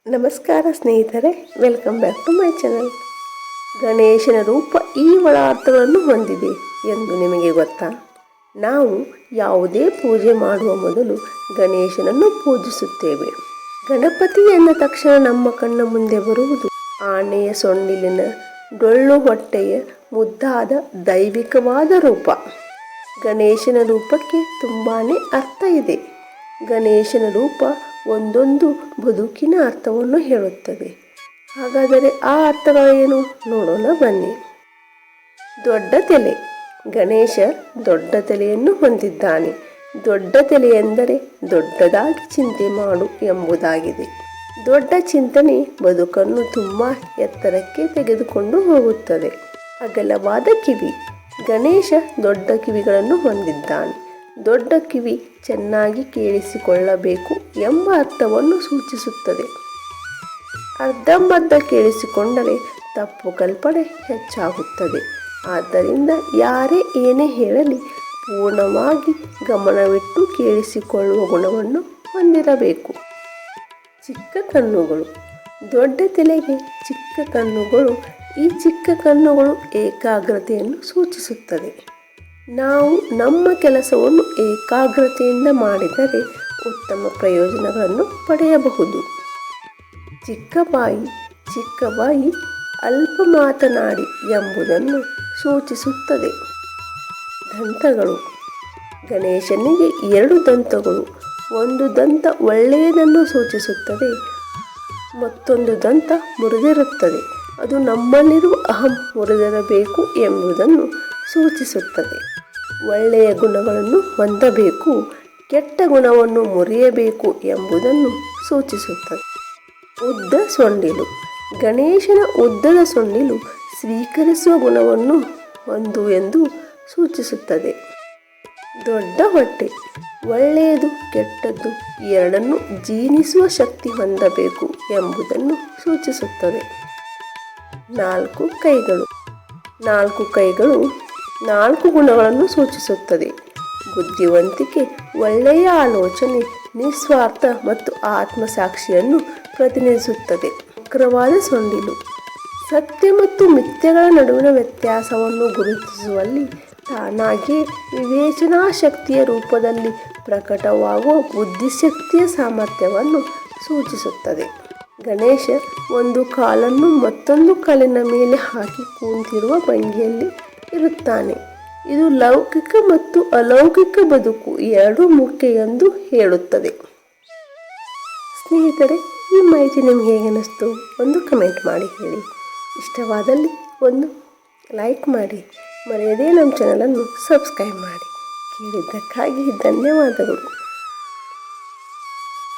ನಮಸ್ಕಾರ ಸ್ನೇಹಿತರೆ, welcome back to my channel. ಗಣೇಶನ ರೂಪ ಈ ಅರ್ಥಗಳನ್ನು ಹೊಂದಿದೆ ಎಂದು ನಿಮಗೆ ಗೊತ್ತಾ? ನಾವು ಯಾವುದೇ ಪೂಜೆ ಮಾಡುವ ಮೊದಲು ಗಣೇಶನನ್ನು ಪೂಜಿಸುತ್ತೇವೆ. ಗಣಪತಿ ಎಂದ ತಕ್ಷಣ ನಮ್ಮ ಕಣ್ಣ ಮುಂದೆ ಬರುವುದು ಆನೆಯ ಸೊಂಡಿಲಿನ ಡೊಳ್ಳು ಹೊಟ್ಟೆಯ ಮುದ್ದಾದ ದೈವಿಕವಾದ ರೂಪ. ಗಣೇಶನ ರೂಪಕ್ಕೆ ತುಂಬಾ ಅರ್ಥ ಇದೆ. ಗಣೇಶನ ರೂಪ ಒಂದೊಂದು ಬದುಕಿನ ಅರ್ಥವನ್ನು ಹೇಳುತ್ತದೆ. ಹಾಗಾದರೆ ಆ ಅರ್ಥಗಳೇನು ನೋಡೋಣ ಬನ್ನಿ. ದೊಡ್ಡ ತಲೆ. ಗಣೇಶ ದೊಡ್ಡ ತಲೆಯನ್ನು ಹೊಂದಿದ್ದಾನೆ. ದೊಡ್ಡ ತಲೆ ಎಂದರೆ ದೊಡ್ಡದಾಗಿ ಚಿಂತೆ ಮಾಡು ಎಂಬುದಾಗಿದೆ. ದೊಡ್ಡ ಚಿಂತನೆ ಬದುಕನ್ನು ತುಂಬ ಎತ್ತರಕ್ಕೆ ತೆಗೆದುಕೊಂಡು ಹೋಗುತ್ತದೆ. ಅಗಲವಾದ ಕಿವಿ. ಗಣೇಶ ದೊಡ್ಡ ಕಿವಿಗಳನ್ನು ಹೊಂದಿದ್ದಾನೆ. ದೊಡ್ಡ ಕಿವಿ ಚೆನ್ನಾಗಿ ಕೇಳಿಸಿಕೊಳ್ಳಬೇಕು ಎಂಬ ಅರ್ಥವನ್ನು ಸೂಚಿಸುತ್ತದೆ. ಅರ್ಧಂಬರ್ಧ ಕೇಳಿಸಿಕೊಂಡರೆ ತಪ್ಪು ಕಲ್ಪನೆ ಹೆಚ್ಚಾಗುತ್ತದೆ. ಆದ್ದರಿಂದ ಯಾರೇ ಏನೇ ಹೇಳಲಿ ಪೂರ್ಣವಾಗಿ ಗಮನವಿಟ್ಟು ಕೇಳಿಸಿಕೊಳ್ಳುವ ಗುಣವನ್ನು ಹೊಂದಿರಬೇಕು. ಚಿಕ್ಕ ಕಣ್ಣುಗಳು. ದೊಡ್ಡ ತಲೆಗೆ ಚಿಕ್ಕ ಕಣ್ಣುಗಳು. ಈ ಚಿಕ್ಕ ಕಣ್ಣುಗಳು ಏಕಾಗ್ರತೆಯನ್ನು ಸೂಚಿಸುತ್ತದೆ. ನಾವು ನಮ್ಮ ಕೆಲಸವನ್ನು ಏಕಾಗ್ರತೆಯಿಂದ ಮಾಡಿದರೆ ಉತ್ತಮ ಪ್ರಯೋಜನಗಳನ್ನು ಪಡೆಯಬಹುದು. ಚಿಕ್ಕ ಬಾಯಿ. ಚಿಕ್ಕ ಬಾಯಿ ಅಲ್ಪ ಮಾತನಾಡಿ ಎಂಬುದನ್ನು ಸೂಚಿಸುತ್ತದೆ. ದಂತಗಳು. ಗಣೇಶನಿಗೆ 2 ದಂತಗಳು. ಒಂದು ದಂತ ಒಳ್ಳೆಯದನ್ನು ಸೂಚಿಸುತ್ತದೆ, ಮತ್ತೊಂದು ದಂತ ಮುರಿದಿರುತ್ತದೆ. ಅದು ನಮ್ಮಲ್ಲಿರುವ ಅಹಂ ಮುರಿದಿರಬೇಕು ಎಂಬುದನ್ನು ಸೂಚಿಸುತ್ತದೆ. ಒಳ್ಳೆಯ ಗುಣಗಳನ್ನು ಹೊಂದಬೇಕು, ಕೆಟ್ಟ ಗುಣವನ್ನು ಮುರಿಯಬೇಕು ಎಂಬುದನ್ನು ಸೂಚಿಸುತ್ತದೆ. ಉದ್ದ ಸೊಂಡಿಲು. ಗಣೇಶನ ಉದ್ದದ ಸೊಂಡಿಲು ಸ್ವೀಕರಿಸುವ ಗುಣವನ್ನು ಹೊಂದು ಎಂದು ಸೂಚಿಸುತ್ತದೆ. ದೊಡ್ಡ ಹೊಟ್ಟೆ. ಒಳ್ಳೆಯದು ಕೆಟ್ಟದ್ದು ಎರಡನ್ನೂ ಜೀರ್ಣಿಸುವ ಶಕ್ತಿ ಹೊಂದಬೇಕು ಎಂಬುದನ್ನು ಸೂಚಿಸುತ್ತದೆ. 4 ಕೈಗಳು. 4 ಕೈಗಳು 4 ಗುಣಗಳನ್ನು ಸೂಚಿಸುತ್ತದೆ. ಬುದ್ಧಿವಂತಿಕೆ, ಒಳ್ಳೆಯ ಆಲೋಚನೆ, ನಿಸ್ವಾರ್ಥ ಮತ್ತು ಆತ್ಮಸಾಕ್ಷಿಯನ್ನು ಪ್ರತಿನಿಧಿಸುತ್ತದೆ. ವಕ್ರವಾದ ಸೊಂಡಿಲು. ಸತ್ಯ ಮತ್ತು ಮಿಥ್ಯೆಗಳ ನಡುವಿನ ವ್ಯತ್ಯಾಸವನ್ನು ಗುರುತಿಸುವಲ್ಲಿ ತಾನಾಗಿಯೇ ವಿವೇಚನಾ ಶಕ್ತಿಯ ರೂಪದಲ್ಲಿ ಪ್ರಕಟವಾಗುವ ಬುದ್ಧಿಶಕ್ತಿಯ ಸಾಮರ್ಥ್ಯವನ್ನು ಸೂಚಿಸುತ್ತದೆ. ಗಣೇಶ ಒಂದು ಕಾಲನ್ನು ಮತ್ತೊಂದು ಕಾಲಿನ ಮೇಲೆ ಹಾಕಿ ಕೂತಿರುವ ಭಂಗಿಯಲ್ಲಿ ಇರುತ್ತಾನೆ. ಇದು ಲೌಕಿಕ ಮತ್ತು ಅಲೌಕಿಕ ಬದುಕು ಎರಡೂ ಮುಖ್ಯ ಎಂದು ಹೇಳುತ್ತದೆ. ಸ್ನೇಹಿತರೆ, ಈ ಮಾಹಿತಿ ನಿಮಗೆ ಹೇಗೆ ಅನ್ನಿಸ್ತು? ಒಂದು ಕಮೆಂಟ್ ಮಾಡಿ ಹೇಳಿ. ಇಷ್ಟವಾದಲ್ಲಿ ಒಂದು ಲೈಕ್ ಮಾಡಿ, ಮರೆಯದೇ ನಮ್ಮ ಚಾನಲನ್ನು ಸಬ್ಸ್ಕ್ರೈಬ್ ಮಾಡಿ. ಕೇಳಿದ್ದಕ್ಕಾಗಿ ಧನ್ಯವಾದಗಳು.